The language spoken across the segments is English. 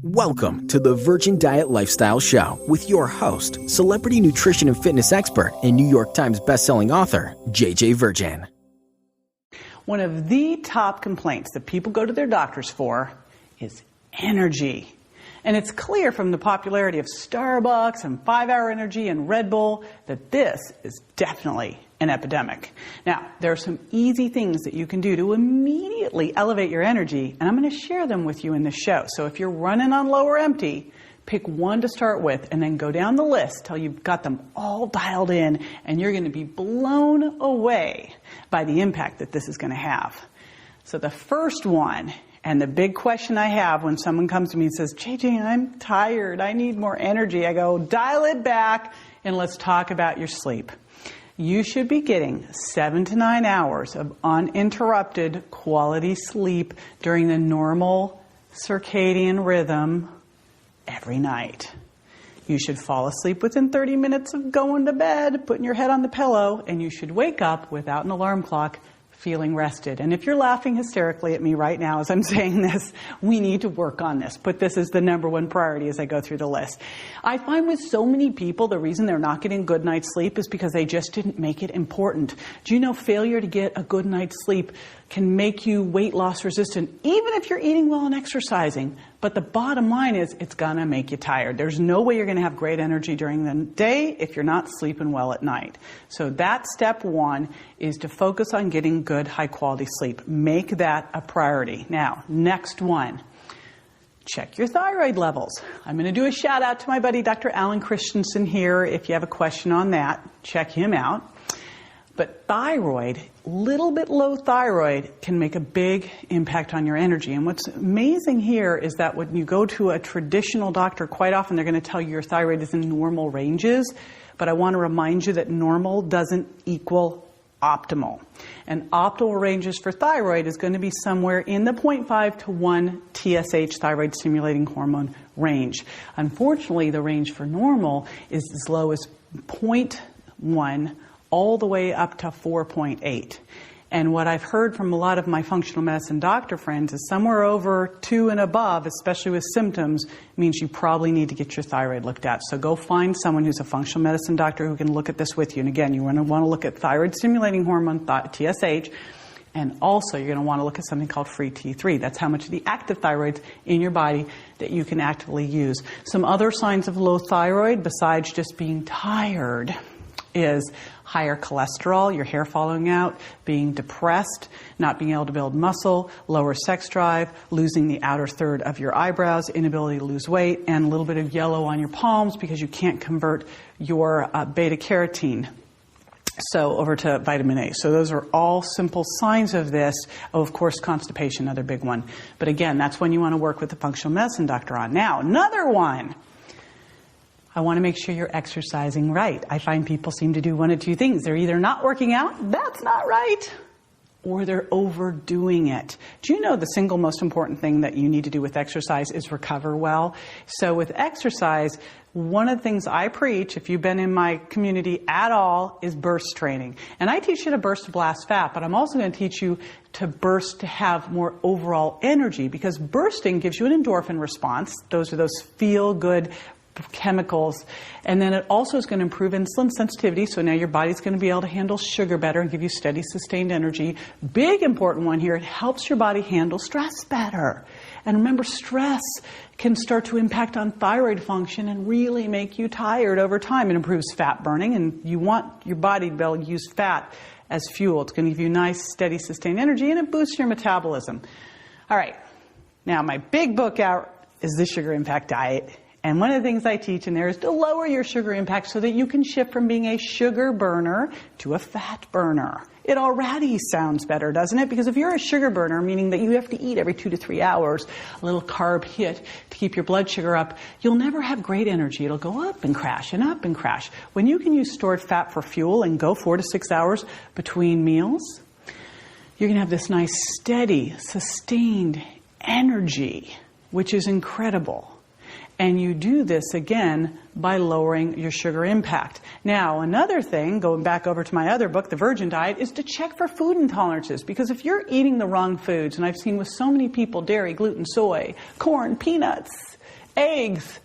Welcome to the Virgin Diet Lifestyle Show with your host, celebrity nutrition and fitness expert and New York Times bestselling author, JJ Virgin. One of the top complaints that people go to their doctors for is energy. And it's clear from the popularity of Starbucks and 5-Hour Energy and Red Bull that this is definitely an epidemic. Now, there are some easy things that you can do to immediately elevate your energy, and I'm going to share them with you in this show. So if you're running on low or empty, pick one to start with and then go down the list till you've got them all dialed in, and you're going to be blown away by the impact that this is going to have. So the first one, and the big question I have when someone comes to me and says, JJ, I'm tired, I need more energy, I go, dial it back and let's talk about your sleep. You should be getting 7 to 9 hours of uninterrupted quality sleep during the normal circadian rhythm every night. You should fall asleep within 30 minutes of going to bed, putting your head on the pillow, and you should wake up without an alarm clock feeling rested. And if you're laughing hysterically at me right now as I'm saying this, we need to work on this. Put this as the number one priority as I go through the list. I find with so many people, the reason they're not getting good night's sleep is because they just didn't make it important. Do you know failure to get a good night's sleep can make you weight loss resistant, even if you're eating well and exercising? But the bottom line is it's gonna make you tired. There's no way you're gonna have great energy during the day if you're not sleeping well at night. So that's step one, is to focus on getting good, high quality sleep. Make that a priority. Now, next one, check your thyroid levels. I'm gonna do a shout out to my buddy, Dr. Alan Christensen here. If you have a question on that, check him out. But thyroid, little bit low thyroid can make a big impact on your energy. And what's amazing here is that when you go to a traditional doctor, quite often they're going to tell you your thyroid is in normal ranges. But I want to remind you that normal doesn't equal optimal. And optimal ranges for thyroid is going to be somewhere in the 0.5 to 1 TSH, thyroid stimulating hormone range. Unfortunately, the range for normal is as low as 0.1 all the way up to 4.8. And what I've heard from a lot of my functional medicine doctor friends is somewhere over 2 and above, especially with symptoms, means you probably need to get your thyroid looked at. So go find someone who's a functional medicine doctor who can look at this with you. And again, you want to look at thyroid stimulating hormone, TSH, and also you're going to want to look at something called free T3. That's how much of the active thyroid's in your body that you can actively use. Some other signs of low thyroid, besides just being tired, is higher cholesterol, your hair falling out, being depressed, not being able to build muscle, lower sex drive, losing the outer third of your eyebrows, inability to lose weight, and a little bit of yellow on your palms because you can't convert your beta carotene over to vitamin A. So those are all simple signs of this. Oh, of course, constipation, another big one. But again, that's when you want to work with the functional medicine doctor on. Now, another one. I want to make sure you're exercising right. I find people seem to do one of two things. They're either not working out, that's not right, or they're overdoing it. Do you know the single most important thing that you need to do with exercise is recover well? So with exercise, one of the things I preach, if you've been in my community at all, is burst training. And I teach you to burst to blast fat, but I'm also going to teach you to burst to have more overall energy, because bursting gives you an endorphin response. Those are those feel-good chemicals, and then it also is going to improve insulin sensitivity, so now your body's going to be able to handle sugar better and give you steady, sustained energy. Big important one here, it helps your body handle stress better. And remember, stress can start to impact on thyroid function and really make you tired over time. It improves fat burning, and you want your body to be able to use fat as fuel. It's going to give you nice, steady, sustained energy, and it boosts your metabolism. All right, now my big book out is the Sugar Impact Diet. And one of the things I teach in there is to lower your sugar impact so that you can shift from being a sugar burner to a fat burner. It already sounds better, doesn't it? Because if you're a sugar burner, meaning that you have to eat every 2 to 3 hours, a little carb hit to keep your blood sugar up, you'll never have great energy. It'll go up and crash and up and crash. When you can use stored fat for fuel and go 4 to 6 hours between meals, you're going to have this nice, steady, sustained energy, which is incredible. And you do this, again, by lowering your sugar impact. Now, another thing, going back over to my other book, The Virgin Diet, is to check for food intolerances. Because if you're eating the wrong foods, and I've seen with so many people, dairy, gluten, soy, corn, peanuts, Eggs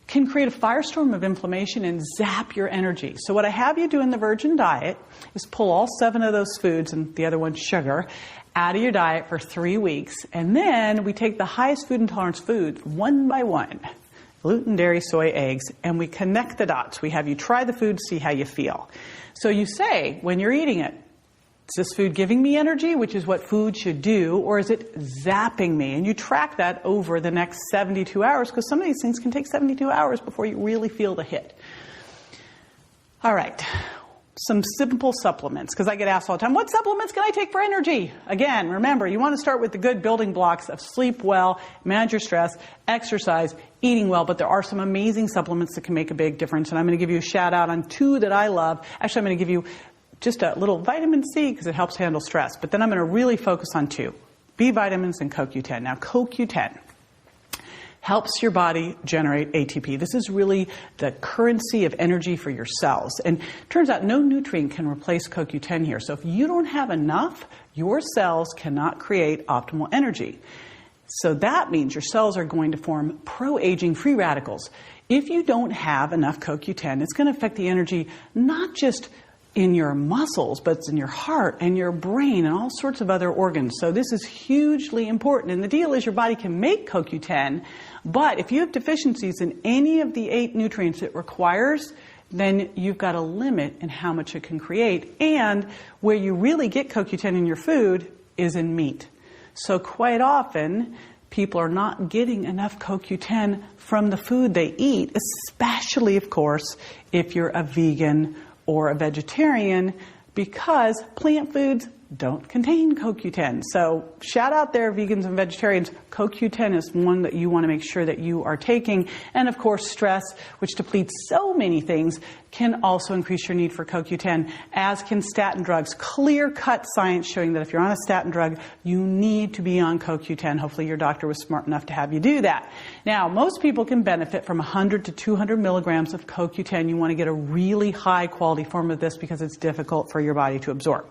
can create a firestorm of inflammation and zap your energy. So what I have you do in the Virgin diet is pull all 7 of those foods, and the other one's sugar, out of your diet for 3 weeks. And then we take the highest food intolerance foods one by one, gluten, dairy, soy, eggs, and we connect the dots. We have you try the food, see how you feel. So you say, when you're eating it, is this food giving me energy, which is what food should do, or is it zapping me? And you track that over the next 72 hours, because some of these things can take 72 hours before you really feel the hit. All right, some simple supplements, because I get asked all the time, what supplements can I take for energy? Again, remember, you want to start with the good building blocks of sleep well, manage your stress, exercise, eating well, but there are some amazing supplements that can make a big difference, and I'm going to give you a shout out on 2 that I love. Actually, I'm going to give you just a little vitamin C because it helps handle stress. But then I'm going to really focus on 2, B vitamins and CoQ10. Now, CoQ10 helps your body generate ATP. This is really the currency of energy for your cells. And it turns out no nutrient can replace CoQ10 here. So if you don't have enough, your cells cannot create optimal energy. So that means your cells are going to form pro-aging free radicals. If you don't have enough CoQ10, it's going to affect the energy not just in your muscles, but it's in your heart and your brain and all sorts of other organs. So this is hugely important. And the deal is your body can make CoQ10, but if you have deficiencies in any of the 8 nutrients it requires, then you've got a limit in how much it can create. And where you really get CoQ10 in your food is in meat. So quite often, people are not getting enough CoQ10 from the food they eat, especially, of course, if you're a vegan or a vegetarian, because plant foods don't contain CoQ10. So shout out there, vegans and vegetarians. CoQ10 is one that you want to make sure that you are taking. And of course, stress, which depletes so many things, can also increase your need for CoQ10, as can statin drugs. Clear-cut science showing that if you're on a statin drug, you need to be on CoQ10. Hopefully your doctor was smart enough to have you do that. Now, most people can benefit from 100 to 200 milligrams of CoQ10. You want to get a really high-quality form of this because it's difficult for your body to absorb.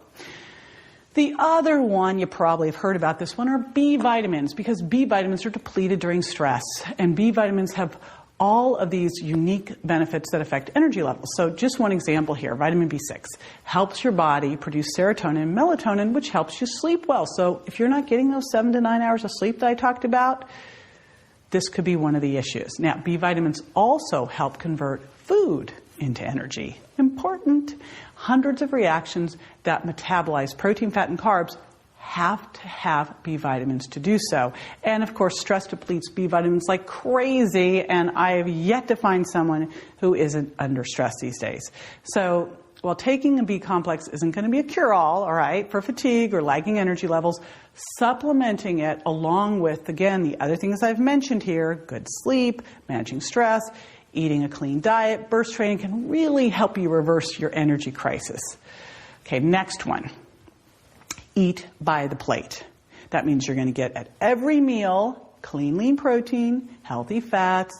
The other one, you probably have heard about this one, are B vitamins, because B vitamins are depleted during stress. And B vitamins have all of these unique benefits that affect energy levels. So just one example here, vitamin B6 helps your body produce serotonin and melatonin, which helps you sleep well. So if you're not getting those 7 to 9 hours of sleep that I talked about, this could be one of the issues. Now, B vitamins also help convert food into energy. Important. Hundreds of reactions that metabolize protein, fat, and carbs have to have B vitamins to do so. And of course, stress depletes B vitamins like crazy, and I have yet to find someone who isn't under stress these days. So while taking a B complex isn't going to be a cure-all, all right, for fatigue or lagging energy levels, supplementing it along with, again, the other things I've mentioned here, good sleep, managing stress, eating a clean diet, burst training can really help you reverse your energy crisis. Okay, next one. Eat by the plate. That means you're going to get at every meal clean, lean protein, healthy fats,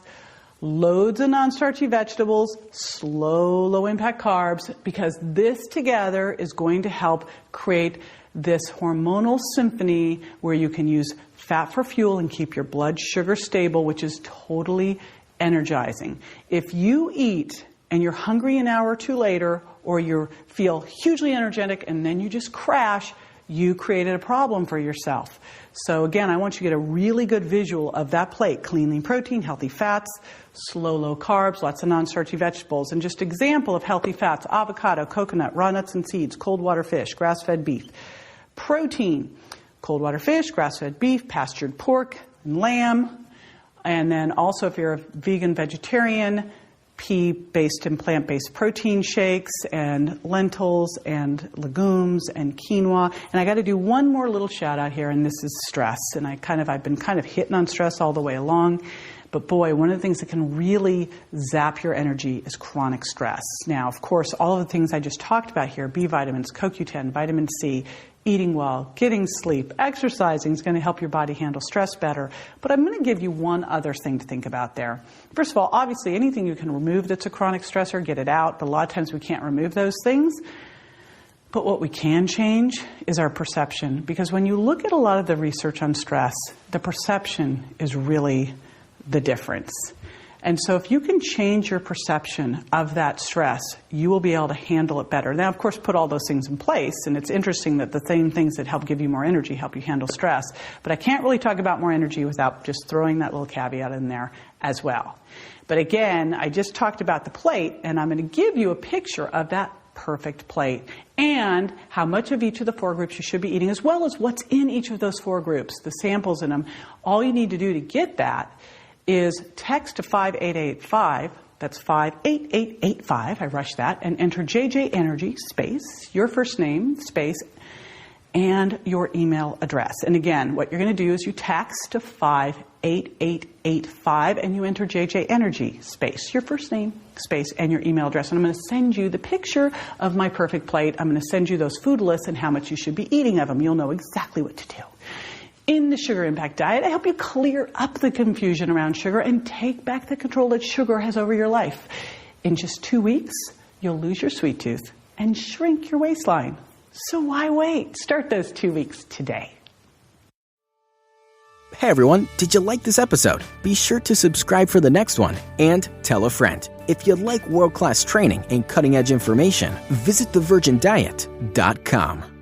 loads of non-starchy vegetables, slow, low-impact carbs, because this together is going to help create this hormonal symphony where you can use fat for fuel and keep your blood sugar stable, which is totally energizing. If you eat and you're hungry an hour or two later, or you feel hugely energetic and then you just crash, you created a problem for yourself. So again, I want you to get a really good visual of that plate. Clean, lean protein, healthy fats, slow, low carbs, lots of non-starchy vegetables. And just example of healthy fats: avocado, coconut, raw nuts and seeds, cold water fish, grass-fed beef. Protein: cold water fish, grass-fed beef, pastured pork, and lamb. And then also, if you're a vegan vegetarian, pea-based and plant-based protein shakes and lentils and legumes and quinoa. And I got to do one more little shout out here, and this is stress. And I've been kind of hitting on stress all the way along. But boy, one of the things that can really zap your energy is chronic stress. Now, of course, all of the things I just talked about here, B vitamins, CoQ10, vitamin C, eating well, getting sleep, exercising is going to help your body handle stress better. But I'm going to give you one other thing to think about there. First of all, obviously, anything you can remove that's a chronic stressor, get it out. But a lot of times we can't remove those things. But what we can change is our perception. Because when you look at a lot of the research on stress, the perception is really the difference. And so if you can change your perception of that stress, you will be able to handle it better. Now, of course, put all those things in place. And it's interesting that the same things that help give you more energy help you handle stress. But I can't really talk about more energy without just throwing that little caveat in there as well. But again, I just talked about the plate, and I'm going to give you a picture of that perfect plate and how much of each of the 4 groups you should be eating, as well as what's in each of those 4 groups, the samples in them. All you need to do to get that is text to 5885, that's 58885, I rushed that, and enter JJ Energy, space, your first name, space, and your email address. And again, what you're going to do is you text to 58885 and you enter JJ Energy, space, your first name, space, and your email address. And I'm going to send you the picture of my perfect plate. I'm going to send you those food lists and how much you should be eating of them. You'll know exactly what to do. In the Sugar Impact Diet, I help you clear up the confusion around sugar and take back the control that sugar has over your life. In just 2 weeks, you'll lose your sweet tooth and shrink your waistline. So why wait? Start those 2 weeks today. Hey everyone, did you like this episode? Be sure to subscribe for the next one and tell a friend. If you like world-class training and cutting-edge information, visit thevirgindiet.com.